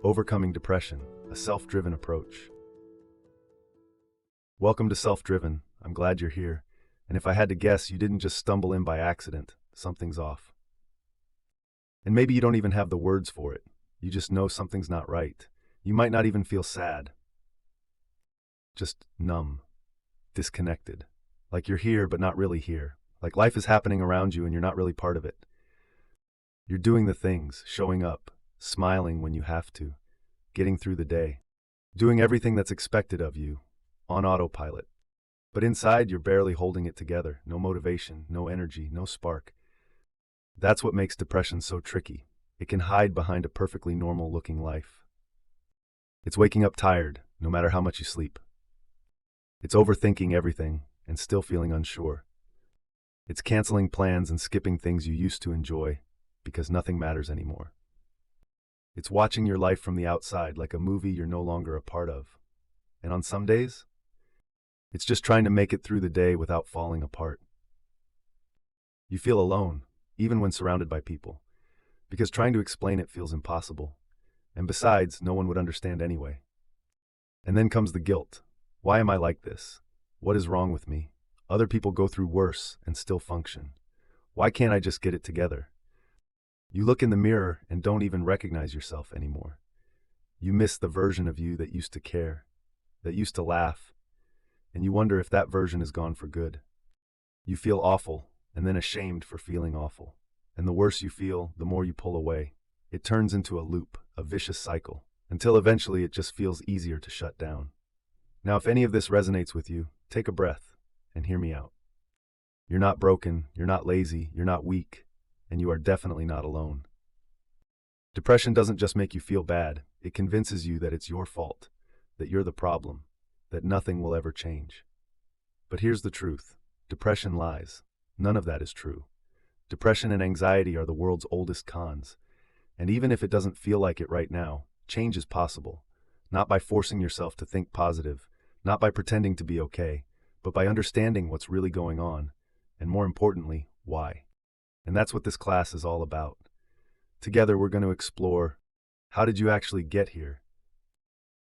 Overcoming Depression, a Self-Driven Approach. Welcome to Self-Driven. I'm glad you're here. And if I had to guess, you didn't just stumble in by accident. Something's off. And maybe you don't even have the words for it. You just know something's not right. You might not even feel sad. Just numb, disconnected. Like you're here, but not really here. Like life is happening around you and you're not really part of it. You're doing the things, showing up, smiling when you have to, getting through the day, doing everything that's expected of you, on autopilot. But inside, you're barely holding it together. No motivation, no energy, no spark. That's what makes depression so tricky. It can hide behind a perfectly normal-looking life. It's waking up tired, no matter how much you sleep. It's overthinking everything and still feeling unsure. It's canceling plans and skipping things you used to enjoy because nothing matters anymore. It's watching your life from the outside like a movie you're no longer a part of. And on some days, it's just trying to make it through the day without falling apart. You feel alone, even when surrounded by people, because trying to explain it feels impossible. And besides, no one would understand anyway. And then comes the guilt. Why am I like this? What is wrong with me? Other people go through worse and still function. Why can't I just get it together? You look in the mirror and don't even recognize yourself anymore. You miss the version of you that used to care, that used to laugh, and you wonder if that version is gone for good. You feel awful, and then ashamed for feeling awful. And the worse you feel, the more you pull away. It turns into a loop, a vicious cycle, until eventually it just feels easier to shut down. Now, if any of this resonates with you, take a breath and hear me out. You're not broken, you're not lazy, you're not weak, and you are definitely not alone. Depression doesn't just make you feel bad, it convinces you that it's your fault, that you're the problem, that nothing will ever change. But here's the truth. Depression lies. None of that is true. Depression and anxiety are the world's oldest cons. And even if it doesn't feel like it right now, change is possible. Not by forcing yourself to think positive, not by pretending to be okay, but by understanding what's really going on, and more importantly, why. And that's what this class is all about. Together, we're going to explore, how did you actually get here?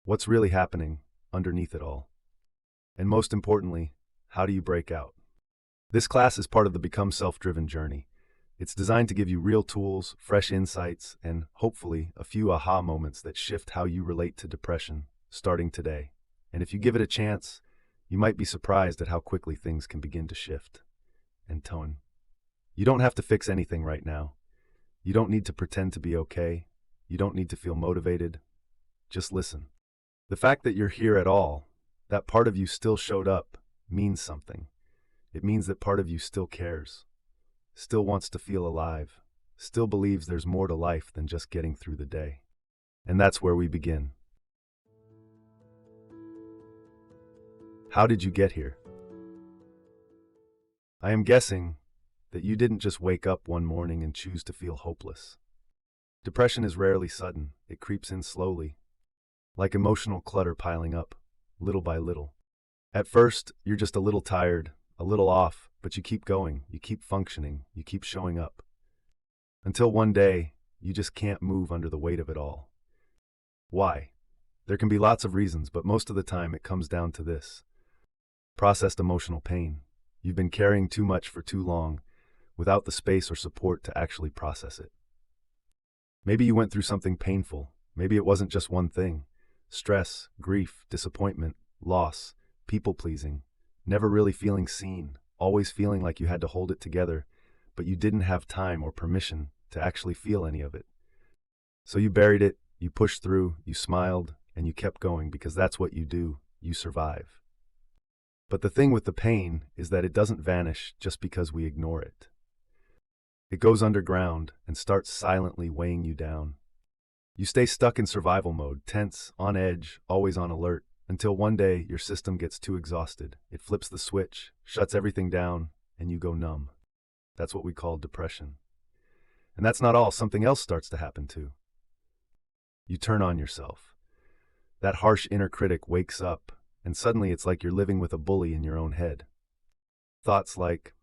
What's really happening underneath it all? And most importantly, how do you break out? This class is part of the Become Self-Driven journey. It's designed to give you real tools, fresh insights, and hopefully a few aha moments that shift how you relate to depression, starting today. And if you give it a chance, you might be surprised at how quickly things can begin to shift and tone. You don't have to fix anything right now. You don't need to pretend to be okay. You don't need to feel motivated. Just listen. The fact that you're here at all, that part of you still showed up, means something. It means that part of you still cares, still wants to feel alive, still believes there's more to life than just getting through the day. And that's where we begin. How did you get here? I am guessing that you didn't just wake up one morning and choose to feel hopeless. Depression is rarely sudden. It creeps in slowly, like emotional clutter piling up, little by little. At first, you're just a little tired, a little off, but you keep going, you keep functioning, you keep showing up. Until one day, you just can't move under the weight of it all. Why? There can be lots of reasons, but most of the time it comes down to this. Processed emotional pain. You've been carrying too much for too long, without the space or support to actually process it. Maybe you went through something painful. Maybe it wasn't just one thing. Stress, grief, disappointment, loss, people-pleasing, never really feeling seen, always feeling like you had to hold it together, but you didn't have time or permission to actually feel any of it. So you buried it, you pushed through, you smiled, and you kept going because that's what you do. You survive. But the thing with the pain is that it doesn't vanish just because we ignore it. It goes underground and starts silently weighing you down. You stay stuck in survival mode, tense, on edge, always on alert, until one day your system gets too exhausted. It flips the switch, shuts everything down, and you go numb. That's what we call depression. And that's not all. Something else starts to happen too. You turn on yourself. That harsh inner critic wakes up, and suddenly it's like you're living with a bully in your own head. Thoughts like,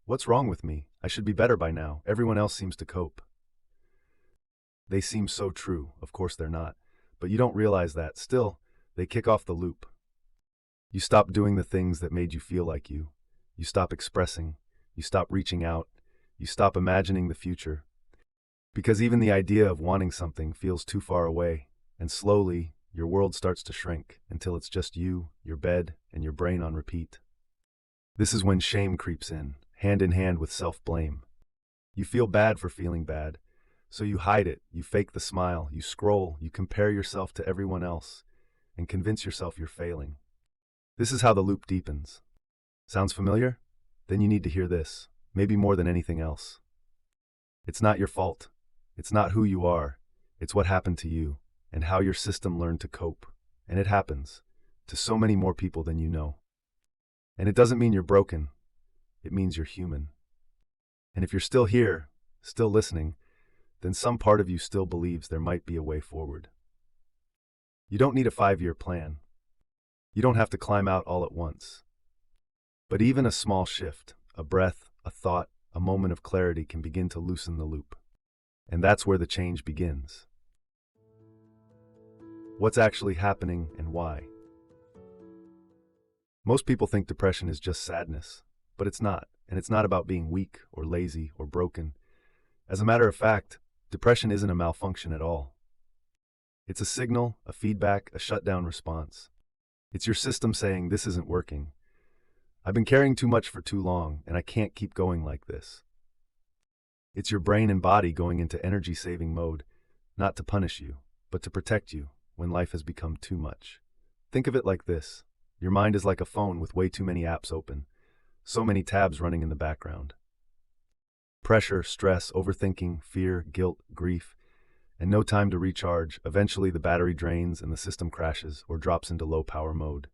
what's wrong with me? I should be better by now. Everyone else seems to cope. They seem so true. Of course they're not. But you don't realize that. Still, they kick off the loop. You stop doing the things that made you feel like you. You stop expressing. You stop reaching out. You stop imagining the future. Because even the idea of wanting something feels too far away, and slowly, your world starts to shrink until it's just you, your bed, and your brain on repeat. This is when shame creeps in hand with self-blame. You feel bad for feeling bad, so you hide it, you fake the smile, you scroll, you compare yourself to everyone else, and convince yourself you're failing. This is how the loop deepens. Sounds familiar? Then you need to hear this, maybe more than anything else. It's not your fault. It's not who you are. It's what happened to you, and how your system learned to cope. And it happens to so many more people than you know. And it doesn't mean you're broken. It means you're human. And if you're still here, still listening, then some part of you still believes there might be a way forward. You don't need a 5-year plan. You don't have to climb out all at once. But even a small shift, a breath, a thought, a moment of clarity can begin to loosen the loop. And that's where the change begins. What's actually happening and why? Most people think depression is just sadness, but it's not, and it's not about being weak or lazy or broken. As a matter of fact, depression isn't a malfunction at all. It's a signal, a feedback, a shutdown response. It's your system saying, this isn't working. I've been carrying too much for too long, and I can't keep going like this. It's your brain and body going into energy-saving mode, not to punish you, but to protect you when life has become too much. Think of it like this. Your mind is like a phone with way too many apps open, so many tabs running in the background. Pressure, stress, overthinking, fear, guilt, grief, and no time to recharge. Eventually the battery drains and the system crashes or drops into low power mode.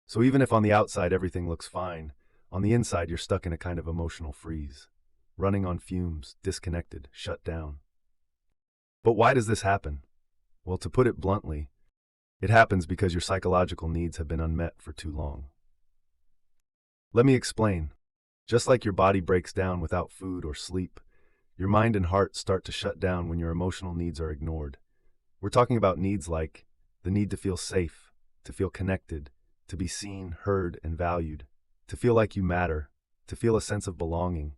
So even if on the outside everything looks fine, on the inside you're stuck in a kind of emotional freeze, running on fumes, disconnected, shut down. But why does this happen? Well, to put it bluntly, it happens because your psychological needs have been unmet for too long. Let me explain. Just like your body breaks down without food or sleep, your mind and heart start to shut down when your emotional needs are ignored. We're talking about needs like the need to feel safe, to feel connected, to be seen, heard, and valued, to feel like you matter, to feel a sense of belonging,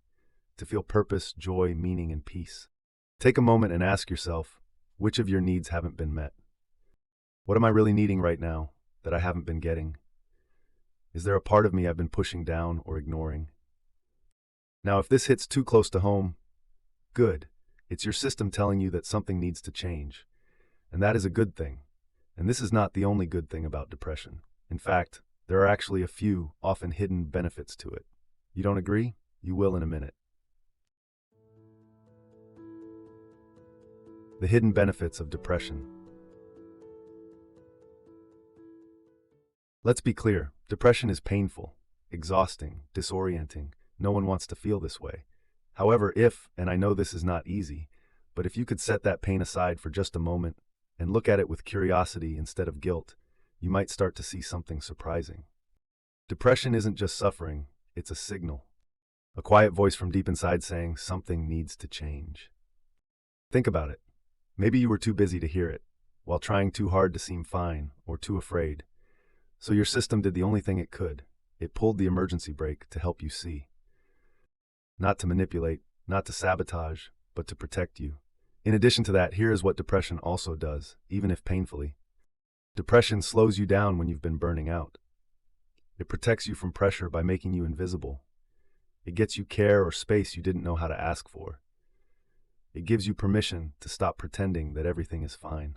to feel purpose, joy, meaning, and peace. Take a moment and ask yourself, which of your needs haven't been met? What am I really needing right now that I haven't been getting? Is there a part of me I've been pushing down or ignoring? Now, if this hits too close to home, good. It's your system telling you that something needs to change. And that is a good thing. And this is not the only good thing about depression. In fact, there are actually a few, often hidden benefits to it. You don't agree? You will in a minute. The hidden benefits of depression. Let's be clear, depression is painful, exhausting, disorienting. No one wants to feel this way. However, and I know this is not easy, but if you could set that pain aside for just a moment and look at it with curiosity instead of guilt, you might start to see something surprising. Depression isn't just suffering, it's a signal. A quiet voice from deep inside saying something needs to change. Think about it. Maybe you were too busy to hear it, while trying too hard to seem fine or too afraid. So your system did the only thing it could. It pulled the emergency brake to help you see. Not to manipulate, not to sabotage, but to protect you. In addition to that, here is what depression also does, even if painfully. Depression slows you down when you've been burning out. It protects you from pressure by making you invisible. It gets you care or space you didn't know how to ask for. It gives you permission to stop pretending that everything is fine.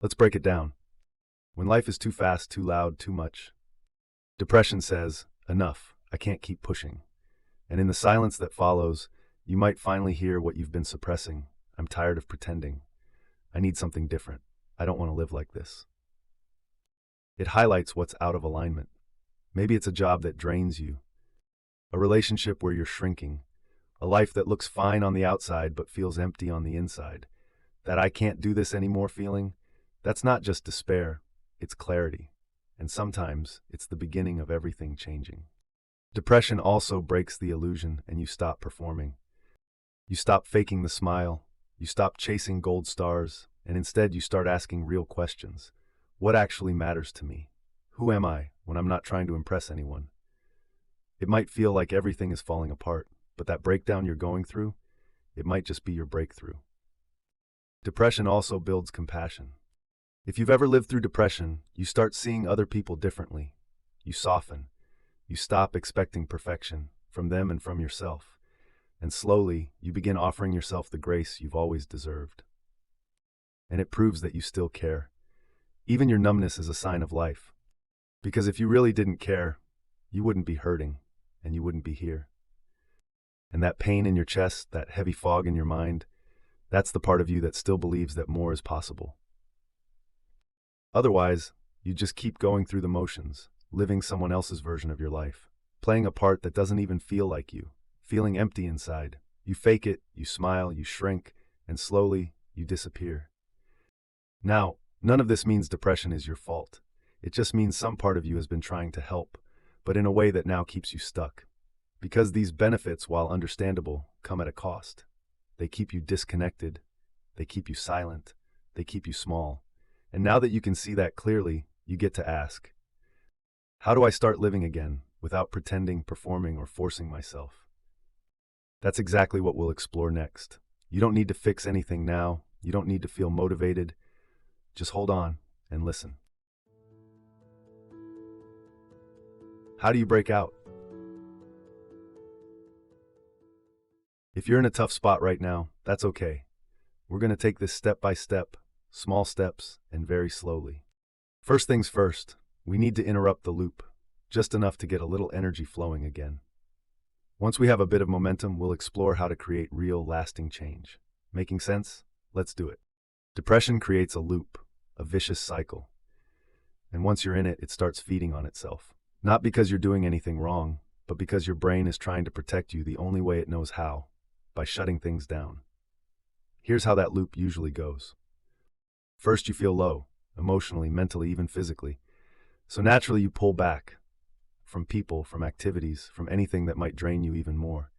Let's break it down. When life is too fast, too loud, too much, depression says, enough, I can't keep pushing. And in the silence that follows, you might finally hear what you've been suppressing. I'm tired of pretending. I need something different. I don't want to live like this. It highlights what's out of alignment. Maybe it's a job that drains you, a relationship where you're shrinking, a life that looks fine on the outside but feels empty on the inside. That I can't do this anymore feeling, that's not just despair, it's clarity. And sometimes it's the beginning of everything changing. Depression also breaks the illusion and you stop performing. You stop faking the smile. You stop chasing gold stars. and instead you start asking real questions. What actually matters to me? Who am I when I'm not trying to impress anyone? It might feel like everything is falling apart, but that breakdown you're going through, it might just be your breakthrough. Depression also builds compassion. If you've ever lived through depression, you start seeing other people differently. You soften. You stop expecting perfection from them and from yourself. And slowly, you begin offering yourself the grace you've always deserved. And it proves that you still care. Even your numbness is a sign of life. Because if you really didn't care, you wouldn't be hurting, and you wouldn't be here. And that pain in your chest, that heavy fog in your mind, that's the part of you that still believes that more is possible. Otherwise, you just keep going through the motions, living someone else's version of your life, playing a part that doesn't even feel like you, feeling empty inside. You fake it, you smile, you shrink, and slowly, you disappear. Now, none of this means depression is your fault. It just means some part of you has been trying to help, but in a way that now keeps you stuck. Because these benefits, while understandable, come at a cost. They keep you disconnected, they keep you silent, they keep you small. And now that you can see that clearly, you get to ask, how do I start living again without pretending, performing, or forcing myself? That's exactly what we'll explore next. You don't need to fix anything now. You don't need to feel motivated. Just hold on and listen. How do you break out? If you're in a tough spot right now, that's okay. We're going to take this step by step, small steps, and very slowly. First things first, we need to interrupt the loop, just enough to get a little energy flowing again. Once we have a bit of momentum, we'll explore how to create real, lasting change. Making sense? Let's do it. Depression creates a loop, a vicious cycle. And once you're in it, it starts feeding on itself. Not because you're doing anything wrong, but because your brain is trying to protect you the only way it knows how, by shutting things down. Here's how that loop usually goes. First, you feel low, emotionally, mentally, even physically. So naturally, you pull back from people, from activities, from anything that might drain you even more.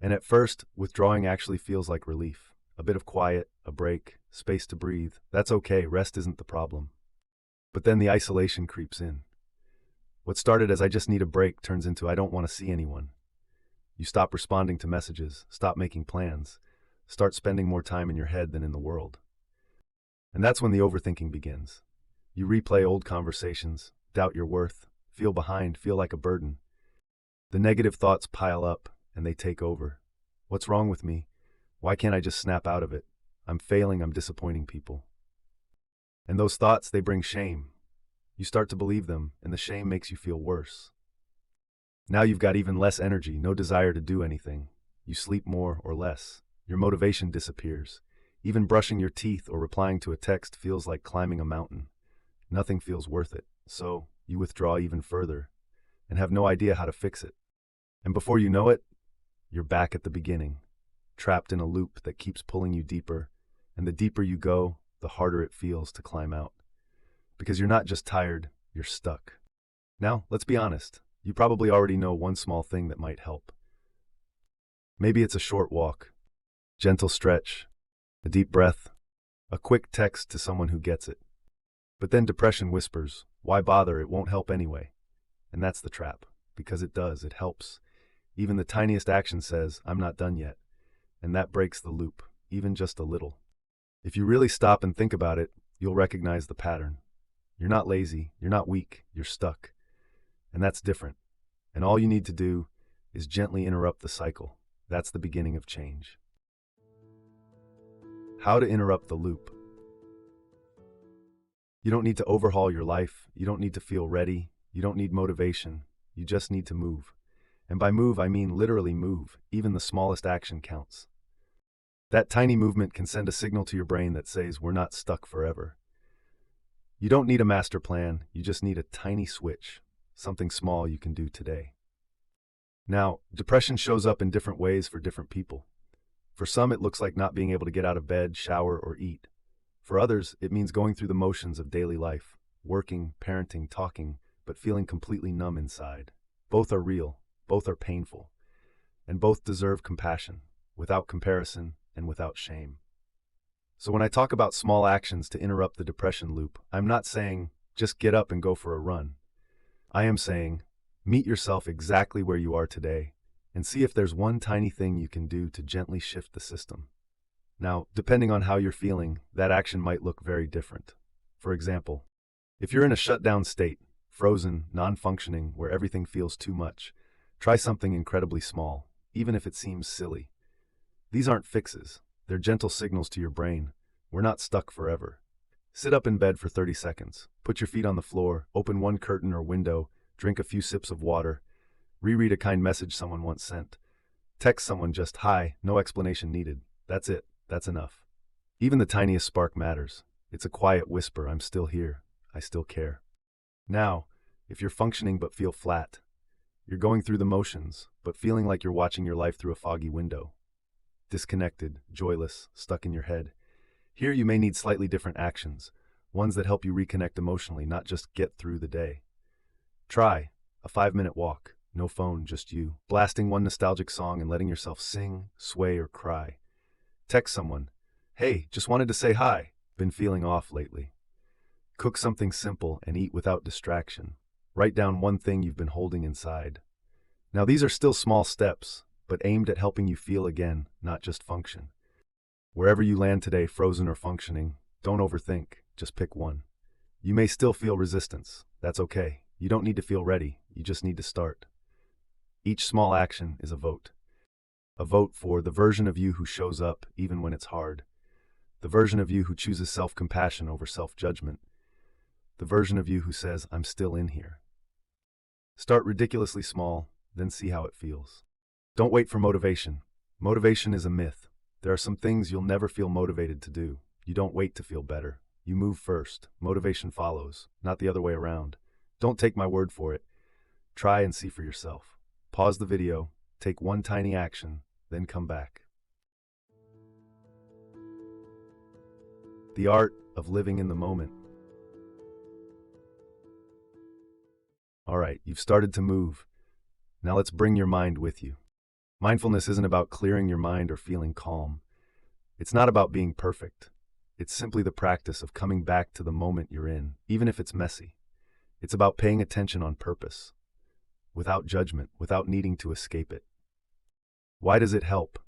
And at first, withdrawing actually feels like relief. A bit of quiet, a break, space to breathe. That's okay, rest isn't the problem. But then the isolation creeps in. What started as I just need a break turns into I don't want to see anyone. You stop responding to messages, stop making plans, start spending more time in your head than in the world. And that's when the overthinking begins. You replay old conversations, doubt your worth, feel behind, feel like a burden. The negative thoughts pile up, and they take over. What's wrong with me? Why can't I just snap out of it? I'm failing, I'm disappointing people. And those thoughts, they bring shame. You start to believe them, and the shame makes you feel worse. Now you've got even less energy, no desire to do anything. You sleep more or less. Your motivation disappears. Even brushing your teeth or replying to a text feels like climbing a mountain. Nothing feels worth it, so you withdraw even further and have no idea how to fix it. And before you know it, you're back at the beginning, trapped in a loop that keeps pulling you deeper, and the deeper you go, the harder it feels to climb out. Because you're not just tired, you're stuck. Now, let's be honest. You probably already know one small thing that might help. Maybe it's a short walk, gentle stretch, a deep breath, a quick text to someone who gets it. But then depression whispers, why bother, it won't help anyway. And that's the trap, because it does, it helps. Even the tiniest action says, I'm not done yet. And that breaks the loop, even just a little. If you really stop and think about it, you'll recognize the pattern. You're not lazy, you're not weak, you're stuck. And that's different. And all you need to do is gently interrupt the cycle. That's the beginning of change. How to interrupt the loop. You don't need to overhaul your life. You don't need to feel ready. You don't need motivation. You just need to move. And by move, I mean literally move. Even the smallest action counts. That tiny movement can send a signal to your brain that says we're not stuck forever. You don't need a master plan. You just need a tiny switch. Something small you can do today. Now, depression shows up in different ways for different people. For some, it looks like not being able to get out of bed, shower, or eat. For others, it means going through the motions of daily life, working, parenting, talking, but feeling completely numb inside. Both are real, both are painful, and both deserve compassion, without comparison and without shame. So when I talk about small actions to interrupt the depression loop, I'm not saying just get up and go for a run. I am saying meet yourself exactly where you are today and see if there's one tiny thing you can do to gently shift the system. Now, depending on how you're feeling, that action might look very different. For example, if you're in a shutdown state, frozen, non-functioning, where everything feels too much, try something incredibly small, even if it seems silly. These aren't fixes. They're gentle signals to your brain. We're not stuck forever. Sit up in bed for 30 seconds. Put your feet on the floor, open one curtain or window, drink a few sips of water, reread a kind message someone once sent. Text someone just hi, no explanation needed. That's it. That's enough. Even the tiniest spark matters. It's a quiet whisper, I'm still here. I still care. Now, if you're functioning but feel flat, you're going through the motions, but feeling like you're watching your life through a foggy window. Disconnected, joyless, stuck in your head. Here you may need slightly different actions, ones that help you reconnect emotionally, not just get through the day. Try a 5-minute walk, no phone, just you, blasting one nostalgic song and letting yourself sing, sway, or cry. Text someone, hey, just wanted to say hi, been feeling off lately. Cook something simple and eat without distraction. Write down one thing you've been holding inside. Now these are still small steps, but aimed at helping you feel again, not just function. Wherever you land today, frozen or functioning, don't overthink, just pick one. You may still feel resistance. That's okay. You don't need to feel ready, you just need to start. Each small action is a vote. A vote for the version of you who shows up even when it's hard. The version of you who chooses self-compassion over self-judgment. The version of you who says, I'm still in here. Start ridiculously small, then see how it feels. Don't wait for motivation. Motivation is a myth. There are some things you'll never feel motivated to do. You don't wait to feel better. You move first. Motivation follows, not the other way around. Don't take my word for it. Try and see for yourself. Pause the video, take one tiny action, then come back. The art of living in the moment. All right, you've started to move. Now let's bring your mind with you. Mindfulness isn't about clearing your mind or feeling calm. It's not about being perfect. It's simply the practice of coming back to the moment you're in, even if it's messy. It's about paying attention on purpose, without judgment, without needing to escape it. Why does it help?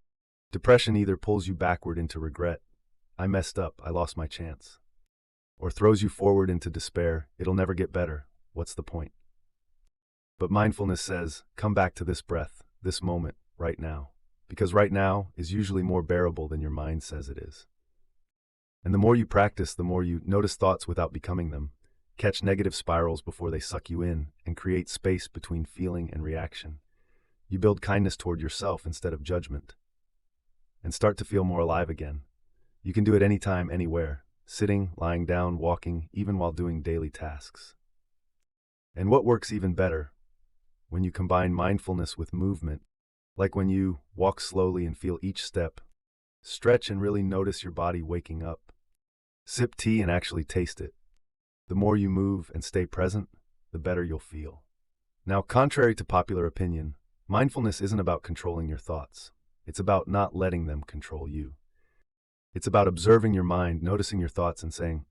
Depression either pulls you backward into regret, I messed up, I lost my chance, or throws you forward into despair, it'll never get better, what's the point? But mindfulness says, come back to this breath, this moment, right now. Because right now is usually more bearable than your mind says it is. And the more you practice, the more you notice thoughts without becoming them, catch negative spirals before they suck you in, and create space between feeling and reaction. You build kindness toward yourself instead of judgment, and start to feel more alive again. You can do it anytime, anywhere, sitting, lying down, walking, even while doing daily tasks. And what works even better? When you combine mindfulness with movement, like when you walk slowly and feel each step, stretch and really notice your body waking up, sip tea and actually taste it. The more you move and stay present, the better you'll feel. Now, contrary to popular opinion, mindfulness isn't about controlling your thoughts. It's about not letting them control you. It's about observing your mind, noticing your thoughts and saying,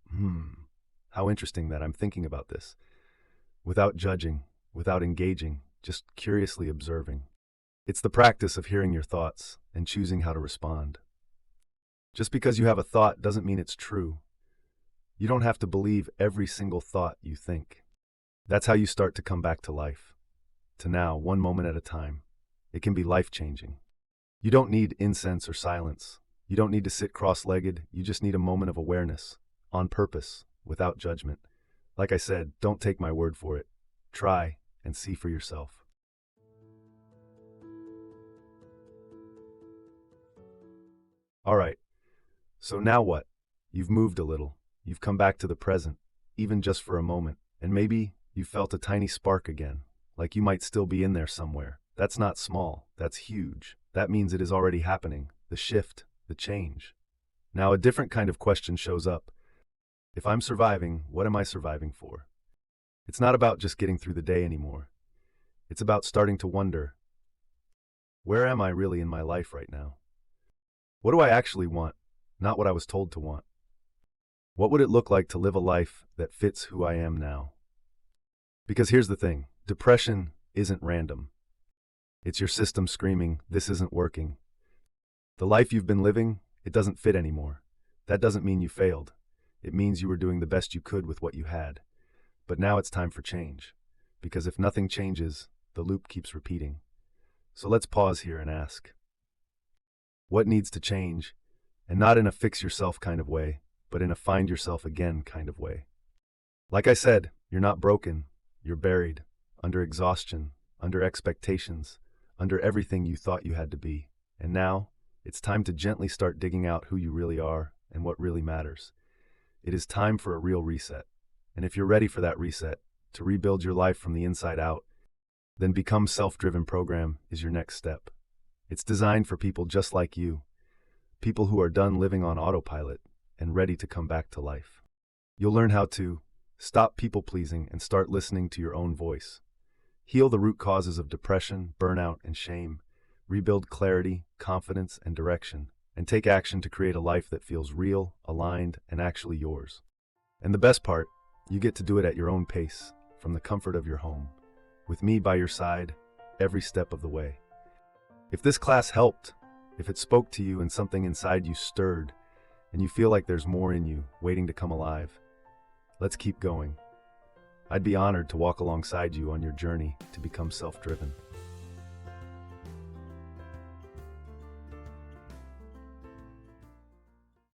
how interesting that I'm thinking about this. Without judging, without engaging, just curiously observing. It's the practice of hearing your thoughts and choosing how to respond. Just because you have a thought doesn't mean it's true. You don't have to believe every single thought you think. That's how you start to come back to life. To now, one moment at a time. It can be life-changing. You don't need incense or silence. You don't need to sit cross-legged. You just need a moment of awareness, on purpose, without judgment. Like I said, don't take my word for it. Try and see for yourself. All right, so now what? You've moved a little. You've come back to the present, even just for a moment. And maybe you felt a tiny spark again, like you might still be in there somewhere. That's not small, that's huge. That means it is already happening, the shift, the change. Now a different kind of question shows up. If I'm surviving, what am I surviving for? It's not about just getting through the day anymore. It's about starting to wonder, where am I really in my life right now? What do I actually want? not what I was told to want. What would it look like to live a life that fits who I am now? Because here's the thing, depression isn't random. It's your system screaming, this isn't working. The life you've been living, it doesn't fit anymore. That doesn't mean you failed. It means you were doing the best you could with what you had. But now it's time for change. Because if nothing changes, the loop keeps repeating. So let's pause here and ask, what needs to change? And not in a fix yourself kind of way, but in a find yourself again kind of way. Like I said, you're not broken. You're buried, under exhaustion, under expectations, under everything you thought you had to be. And now, it's time to gently start digging out who you really are and what really matters. It is time for a real reset. And if you're ready for that reset, to rebuild your life from the inside out, then Become Self-Driven program is your next step. It's designed for people just like you, people who are done living on autopilot and ready to come back to life. You'll learn how to stop people-pleasing and start listening to your own voice. Heal the root causes of depression, burnout, and shame. Rebuild clarity, confidence, and direction. And take action to create a life that feels real, aligned, and actually yours. And the best part, you get to do it at your own pace, from the comfort of your home, with me by your side, every step of the way. If this class helped, if it spoke to you and something inside you stirred, and you feel like there's more in you waiting to come alive, let's keep going. I'd be honored to walk alongside you on your journey to become self-driven.